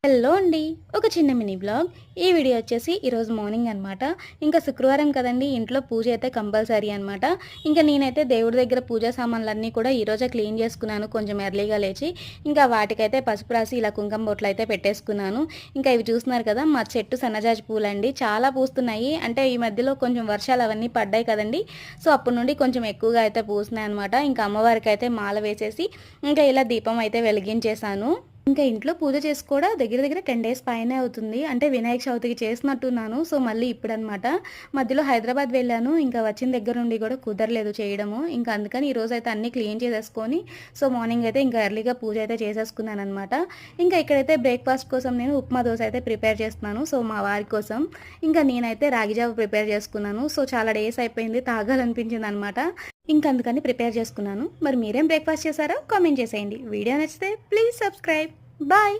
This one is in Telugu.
హలో అండి. ఒక చిన్న మినీ బ్లాగ్. ఈ వీడియో వచ్చేసి ఈరోజు మార్నింగ్ అనమాట. ఇంకా శుక్రవారం కదండీ! ఇంట్లో పూజ అయితే కంపల్సరీ అనమాట. ఇంకా నేనైతే దేవుడి దగ్గర పూజా సామాన్లన్నీ కూడా ఈరోజే క్లీన్ చేసుకున్నాను కొంచెం ఎర్లీగా లేచి. ఇంకా వాటికైతే పసుపు రాసి ఇలా కుంకుమ బొట్లయితే పెట్టేసుకున్నాను. ఇంకా ఇవి చూస్తున్నారు కదా! మా చెట్టు సన్నజాజి పూలండి. చాలా పూస్తున్నాయి. అంటే ఈ మధ్యలో కొంచెం వర్షాలు అవన్నీ పడ్డాయి కదండీ! సో, అప్పటి నుండి కొంచెం ఎక్కువగా అయితే పూస్తున్నాయన్నమాట. ఇంకా అమ్మవారికైతే మాల వేసేసి ఇంకా ఇలా దీపం అయితే వెలిగించేశాను. ఇంకా ఇంట్లో పూజ చేసుకోవడా దగ్గర దగ్గర 10 డేస్ పైనే అవుతుంది. అంటే వినాయక చవితికి చేసినట్టున్నాను. సో, మళ్ళీ ఇప్పుడనమాట. మధ్యలో హైదరాబాద్ వెళ్ళాను. ఇంకా వచ్చిన దగ్గర నుండి కూడా కుదరలేదు చేయడము. ఇంకా అందుకని ఈరోజైతే అన్నీ క్లీన్ చేసేసుకొని సో, మార్నింగ్ అయితే ఇంకా ఎర్లీగా పూజ అయితే చేసేసుకున్నాననమాట. ఇంకా ఇక్కడైతే బ్రేక్‌ఫాస్ట్ కోసం నేను ఉప్మా దోస అయితే ప్రిపేర్ చేస్తున్నాను. సో, మా వారి కోసం. ఇంకా నేనైతే రాగి జావ ప్రిపేర్ చేసుకున్నాను. సో, చాలా డేస్ అయిపోయింది తాగాలనిపించిందనమాట. ఇంక అందుకని ప్రిపేర్ చేసుకున్నాను. మరి మీరేం బ్రేక్‌ఫాస్ట్ చేశారో కామెంట్ చేసేయండి. వీడియో నచ్చితే ప్లీజ్ సబ్స్క్రైబ్. బాయ్.